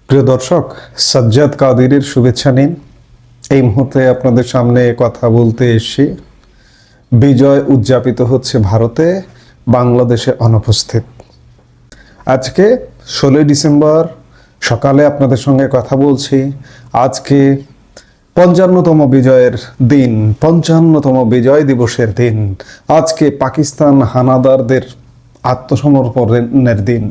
প্রিয় দর্শক, সাজ্জাদ কাদিরের শুভেচ্ছা নিন। এই মুহূর্তে আপনাদের সামনে কথা বলতে এসেছি। বিজয় উদযাপিত হচ্ছে ভারতে, বাংলাদেশে অনুপস্থিত। আজকে 16 ডিসেম্বর সকালে আপনাদের সঙ্গে কথা বলছি। আজকে 55তম বিজয়ের দিন, 55তম বিজয় দিবসের দিন। আজকে পাকিস্তান হানাদারদের আত্মসমর্পণের দিন।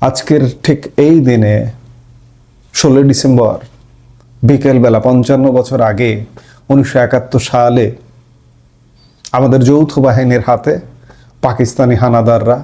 আজকের ঠিক এই দিনে 16 ডিসেম্বর বিকেলবেলা 55 বছর আগে 1971 সালে আমাদের যৌথ বাহিনীর হাতে পাকিস্তানি হানাদাররা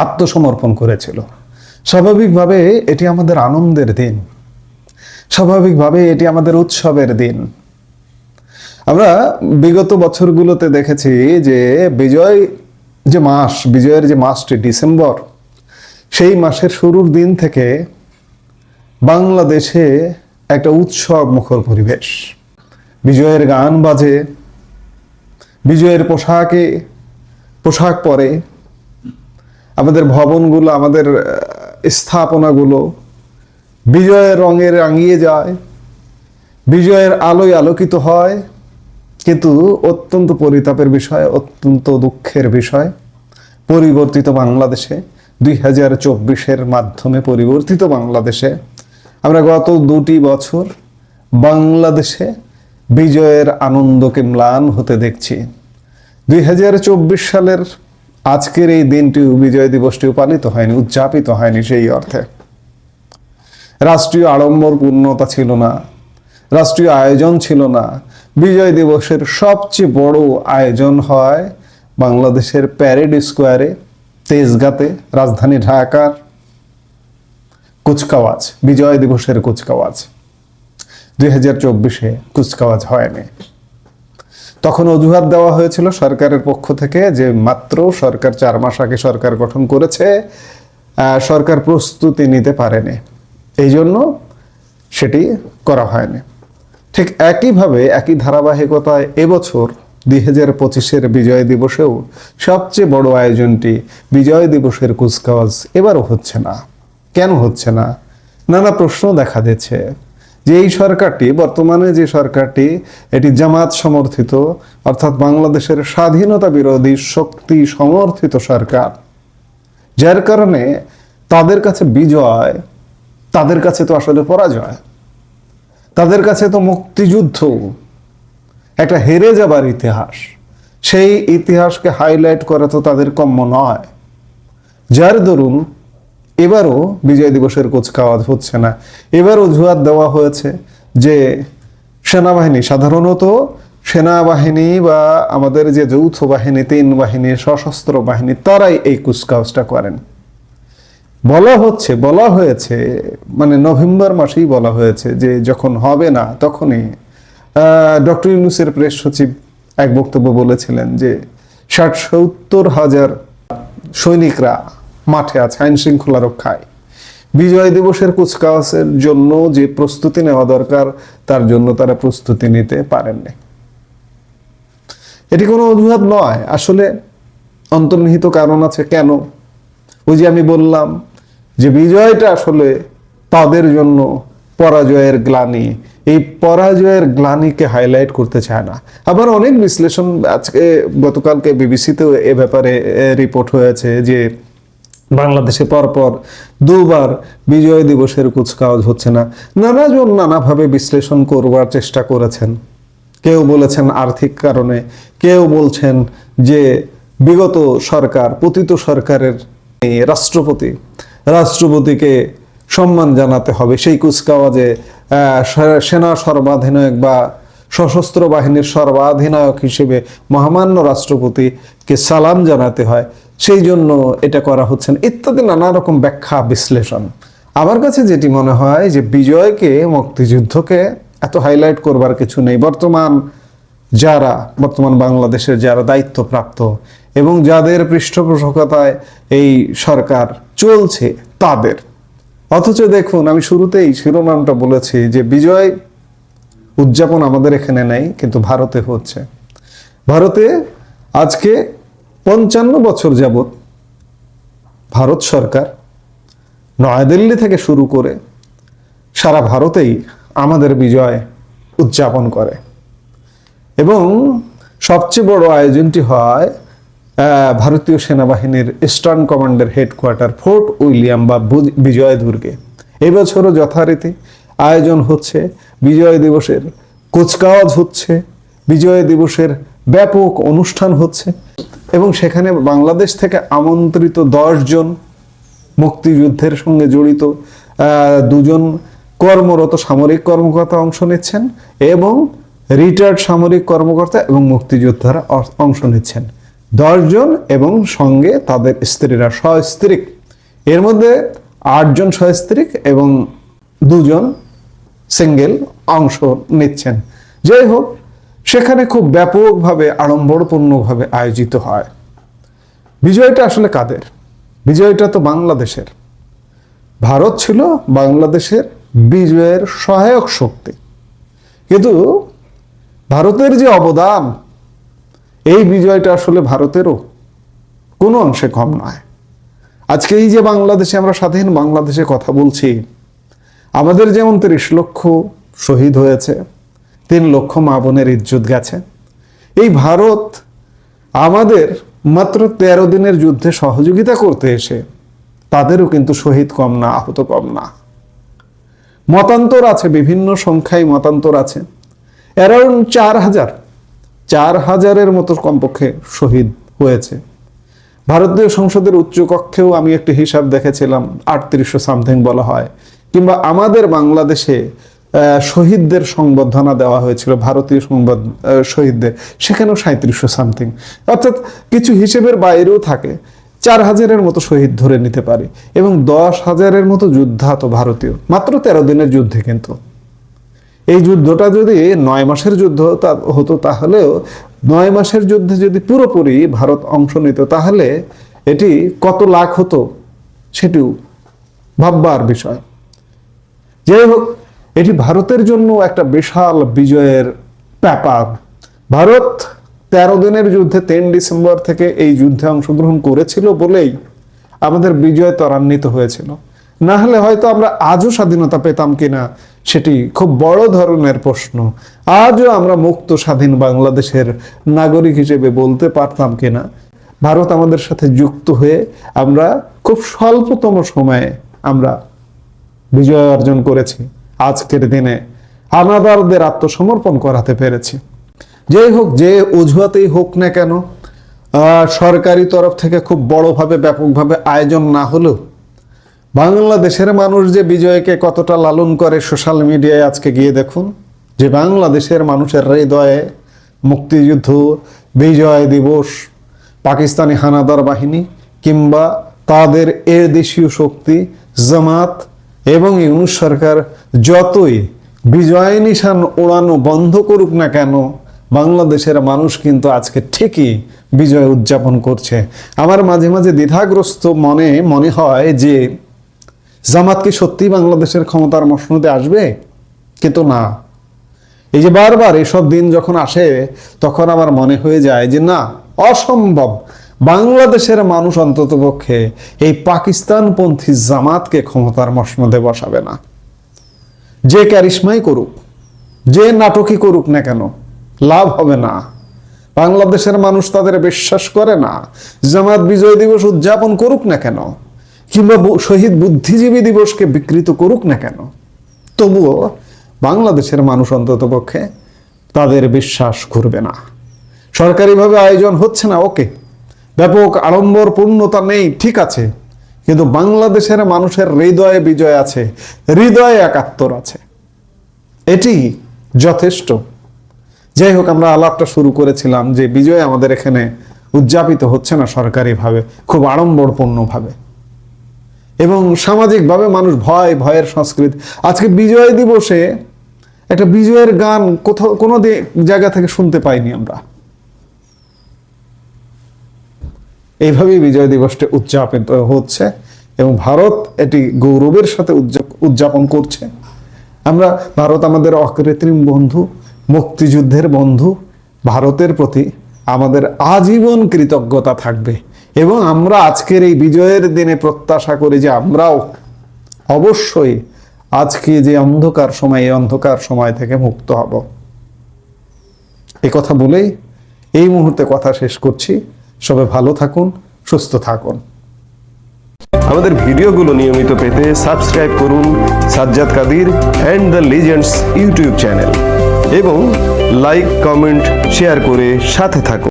আত্মসমর্পণ করেছিল। স্বাভাবিকভাবে এটি আমাদের আনন্দের দিন, স্বাভাবিকভাবে এটি আমাদের উৎসবের দিন। আমরা বিগত বছরগুলোতে দেখেছি যে বিজয়ের যে মাসটি ডিসেম্বর, সেই মাসের শুরুর দিন থেকে বাংলাদেশে একটা উৎসব মুখর পরিবেশ। বিজয়ের গান বাজে, বিজয়ের পোশাক পরে, আমাদের ভবনগুলো, আমাদের স্থাপনাগুলো বিজয়ের রঙে রাঙিয়ে যায়, বিজয়ের আলোয় আলোকিত হয়। কিন্তু অত্যন্ত পরিতাপের বিষয়, অত্যন্ত দুঃখের বিষয়, পরিবর্তিত বাংলাদেশে, 2024-এর মাধ্যমে পরিবর্তিত বাংলাদেশে আমরা গত 2টি বছর বাংলাদেশে বিজয়ের আনন্দকে ম্লান হতে দেখছি। 2024 সালের আজকের এই দিনটিও, বিজয় দিবসটিও পালিত হয়নি, উদযাপিত হয়নি। সেই অর্থে রাষ্ট্রীয় আড়ম্বর পূর্ণতা ছিল না, রাষ্ট্রীয় আয়োজন ছিল না। বিজয় দিবসের সবচেয়ে বড় আয়োজন হয় বাংলাদেশের প্যারেড স্কোয়ারে, তেজগাঁতে, রাজধানী ঢাকার কুচকাওয়াজ, বিজয় দিবসের কুচকাওয়াজ। 2024-এ কুচকাওয়াজ হয়নি। তখন অজুহাত দেওয়া হয়েছিল সরকারের পক্ষ থেকে যে মাত্র সরকার 4 মাস আগে সরকার গঠন করেছে, সরকার প্রস্তুতি নিতে পারেনি, এই জন্য সেটি করা হয়নি। ঠিক একইভাবে, একই ধারাবাহিকতায় এবছর 2025-এর বিজয় দিবসেও সবচেয়ে বড় আয়োজনটি বিজয় দিবসের কুচকাওয়াজ এবারও হচ্ছে না। কেন হচ্ছে না? নানা প্রশ্ন দেখা দিচ্ছে যে এই সরকারটি, বর্তমানে যে সরকারটি, এটি জামাত সমর্থিত, অর্থাৎ বাংলাদেশের স্বাধীনতা বিরোধী শক্তি সমর্থিত সরকার। যার কারণে তাদের কাছে বিজয়, তাদের কাছে তো আসলে পরাজয়, তাদের কাছে তো মুক্তিযুদ্ধ একটা হেরে যাবার ইতিহাস। সেই ইতিহাসকে হাইলাইট করা তো তাদের কম্য নয়। যার দরুন এবারও বিজয় দিবসের কুচকাওয়াজ হচ্ছে না। এবার অজুহাত দেওয়া হয়েছে যে সেনাবাহিনী, সাধারণত সেনাবাহিনী বা আমাদের যে যৌথ বাহিনী, 3 বাহিনী, সশস্ত্র বাহিনী, তারাই এই কুচকাওয়াজটা করেন। বলা হয়েছে, মানে নভেম্বর মাসেই বলা হয়েছে যে যখন হবে না তখনই ডক্টর ইউনূসের প্রেস সচিব এক বক্তব্য বলেছিলেন যে 60-70 হাজার সৈনিকরা মাঠে আছে আইন শৃঙ্খলা রক্ষায়। বিজয় দিবসের কুচকাওয়াজের জন্য যে প্রস্তুতি নেওয়া দরকার, তার জন্য তারা প্রস্তুতি নিতে পারেননি। এটি কোনো অজুহাত নয়, আসলে অন্তর্নিহিত কারণ আছে। কেন? ওই যে আমি বললাম যে বিজয়টা আসলে তাদের জন্য পরাজয়ের গ্লানি, এই পরাজয়ের গ্লানিকে হাইলাইট করতে চায় না। আবার অনেক বিশ্লেষণ, গতকালকে বিবিসিতেও এ ব্যাপারে রিপোর্ট হয়েছে যে বাংলাদেশে পরপর 2বার বিজয় দিবসের কুচকাওয়াজ হচ্ছে না। নানাজন নানাভাবে বিশ্লেষণ করবার চেষ্টা করেছেন। কেউ বলেছেন আর্থিক কারণে, কেউ বলছেন যে বিগত সরকার, পতিত সরকারের রাষ্ট্রপতিকে সম্মান জানাতে হবে, সেই কুচকাওয়াজে সেনা সর্বাধিনায়ক বা সশস্ত্র বাহিনীর সর্বাধিনায়ক হিসেবে মহামান্য রাষ্ট্রপতিকে সালাম জানাতে হয়, সেই জন্য এটা করা হচ্ছে না, ইত্যাদি নানা রকম ব্যাখ্যা, বিশ্লেষণ। আমার কাছে যেটি মনে হয় যে বিজয়কে, মুক্তিযুদ্ধকে এত হাইলাইট করবার কিছু নেই। বর্তমান বাংলাদেশের যারা দায়িত্বপ্রাপ্ত এবং যাদের পৃষ্ঠপোষকতায় এই সরকার চলছে, তাদের। অথচ দেখুন, আমি শুরুতেই শিরোনামটা বলেছি যে বিজয় উদযাপন আমাদের এখানে নেই, কিন্তু ভারতে হচ্ছে। ভারতে আজকে 55 বছর যাবৎ ভারত সরকার নয়াদিল্লি থেকে শুরু করে সারা ভারতেই আমাদের বিজয় উদযাপন করে। এবং সবচেয়ে বড় আয়োজনটি হয় ভারতীয় সেনাবাহিনীর ইস্টার্ন কমান্ডের হেডকোয়ার্টার ফোর্ট উইলিয়াম বা বিজয় দুর্গে। এবছরও যথারীতি আয়োজন হচ্ছে, বিজয় দিবসের কুচকাওয়াজ হচ্ছে, বিজয় দিবসের ব্যাপক অনুষ্ঠান হচ্ছে এবং সেখানে বাংলাদেশ থেকে আমন্ত্রিত 10 জন মুক্তিযুদ্ধের সঙ্গে জড়িত 2 জন কর্মরত সামরিক কর্মকর্তা অংশ নিচ্ছেন এবং রিটায়ার্ড সামরিক কর্মকর্তা এবং মুক্তিযোদ্ধারা অংশ নিচ্ছেন। 10 জন এবং সঙ্গে তাদের স্ত্রীরা, সস্ত্রীক। এর মধ্যে 8 জন সস্ত্রীক এবং 2 জন সিঙ্গেল অংশ নিচ্ছেন। যাই হোক, সেখানে খুব ব্যাপকভাবে আড়ম্বরপূর্ণভাবে আয়োজিত হয়। বিজয়টা আসলে কাদের? বিজয়টা তো বাংলাদেশের। ভারত ছিল বাংলাদেশের বিজয়ের সহায়ক শক্তি, কিন্তু ভারতের যে অবদান, এই বিজয়টা আসলে ভারতেরও কোনো অংশে কম নয়। আজকে এই যে বাংলাদেশে আমরা স্বাধীন বাংলাদেশে কথা বলছি, আমাদের যেমন 30 লক্ষ শহীদ হয়েছে, 3 লক্ষ মা বোনের ইজ্জত গেছে, এই ভারত আমাদের মাত্র 13 দিনের যুদ্ধে সহযোগিতা করতে এসে তাদেরও কিন্তু শহীদ কম না, আহত কম না। মতান্তর আছে, বিভিন্ন সংখ্যায় মতান্তর আছে। অ্যারাউন্ড 4,000-4,000-এর মতো কমপক্ষে শহীদ হয়েছে। ভারতীয় সংসদের উচ্চ কক্ষেও আমি একটি হিসাব দেখেছিলাম, 3800 সামথিং বলা হয়। কিংবা আমাদের বাংলাদেশে শহীদদের সংবর্ধনা দেওয়া হয়েছিল, ভারতীয় শহীদদের, সেখানেও 3700 সামথিং। অর্থাৎ কিছু হিসেবের বাইরেও থাকে, 4,000-এর মতো শহীদ ধরে নিতে পারি এবং 10,000-এর মতো যুদ্ধাহত ভারতীয়, মাত্র 13 দিনের যুদ্ধে। কিন্তু এই যুদ্ধটা যদি 9 মাসের যুদ্ধ হতো, তাহলেও 9 মাসের যুদ্ধে যদি পুরোপুরি ভারত অংশ নিত, তাহলে এটি কত লাখ হতো সেটিও ভাববার বিষয়। যাই হোক, এটি ভারতের জন্য একটা বিশাল বিজয়ের ব্যাপার। ভারত 13 দিনের যুদ্ধে 3 ডিসেম্বর থেকে এই যুদ্ধে অংশগ্রহণ করেছিল বলেই আমাদের বিজয় ত্বরান্বিত হয়েছিল। না হলে হয়তো আমরা আজও স্বাধীনতা পেতাম কিনা সেটি খুব বড় ধরনের প্রশ্ন। আজও আমরা মুক্ত স্বাধীন বাংলাদেশের নাগরিক হিসেবে বলতে পারতাম কিনা। ভারত আমাদের সাথে যুক্ত হয়ে আমরা খুব স্বল্পতম সময়ে আমরা বিজয় অর্জন করেছি। আজকের দিনে হানাদারদের আত্মসমর্পণ করাতে পেরেছি। যাই হোক, যে অজুহাতেই হোক না কেন, সরকারি তরফ থেকে খুব বড়ভাবে ব্যাপকভাবে আয়োজন না হলেও বাংলাদেশের মানুষ যে বিজয়কে কতটা লালন করে, সোশ্যাল মিডিয়ায় আজকে গিয়ে দেখুন যে বাংলাদেশের মানুষের হৃদয়ে মুক্তিযুদ্ধ, বিজয় দিবস, পাকিস্তানি হানাদার বাহিনী কিংবা তাদের এর দেশীয় শক্তি জামাত এবং ইউনূস সরকার যতই বিজয় নিশান ওড়ানো বন্ধ করুক না কেন, বাংলাদেশের মানুষ কিন্তু আজকে ঠিকই বিজয় উদযাপন করছে। আমার মাঝে মাঝে দ্বিধাগ্রস্ত মনে হয় যে জামাত কি সত্যি বাংলাদেশের ক্ষমতার মসনদে আসবে? কিন্তু না, এই যে বারবার এসব দিন যখন আসে, তখন আমার মনে হয়ে যায় যে না, অসম্ভব। বাংলাদেশের মানুষ অন্ততপক্ষে এই পাকিস্তানপন্থী জামাতকে ক্ষমতার মসনদে বসাবে না। যে ক্যারিশমাই করুক, যে নাটকই করুক না কেন, লাভ হবে না। বাংলাদেশের মানুষ তাদের বিশ্বাস করে না। জামাত বিজয় দিবস উদযাপন করুক না কেন, কিংবা শহীদ বুদ্ধিজীবী দিবসকে বিকৃত করুক না কেন, তবুও বাংলাদেশের মানুষ অন্ততপক্ষে তাদের বিশ্বাস করবে না। সরকারিভাবে আয়োজন হচ্ছে না, ওকে, ব্যাপক আড়ম্বর পূর্ণতা নেই, ঠিক আছে, কিন্তু বাংলাদেশের মানুষের হৃদয়ে বিজয় আছে, হৃদয়ে একাত্তর আছে, এটি যথেষ্ট। যাই হোক, আমরা আলাপটা শুরু করেছিলাম যে বিজয় আমাদের এখানে উদযাপিত হচ্ছে না সরকারিভাবে, খুব আড়ম্বরপূর্ণভাবে, এবং সামাজিকভাবে মানুষ ভয়ের সংস্কৃতি। আজকে বিজয় দিবসে একটা বিজয়ের গান কোথাও কোনো জায়গা থেকে শুনতে পাইনি আমরা। এইভাবেই বিজয় দিবসটা উদযাপিত হচ্ছে এবং ভারত এটি গৌরবের সাথে উদযাপন করছে। ভারত আমাদের অকৃত্রিম বন্ধু, মুক্তিযুদ্ধের বন্ধু। ভারতের প্রতি আমাদের আজীবন কৃতজ্ঞতা থাকবে এবং আমরা আজকের এই বিজয়ের দিনে প্রত্যাশা করি যে আমরাও অবশ্যই আজকে যে অন্ধকার সময়, এই অন্ধকার সময় থেকে মুক্ত হব। এই কথা বলেই এই মুহূর্তে কথা শেষ করছি। সবাই ভালো থাকুন, সুস্থ থাকুন। আমাদের ভিডিওগুলো নিয়মিত পেতে সাবস্ক্রাইব করুন Sajjad Kadir and the legends YouTube channel এবং লাইক, কমেন্ট, শেয়ার করে সাথে থাকুন।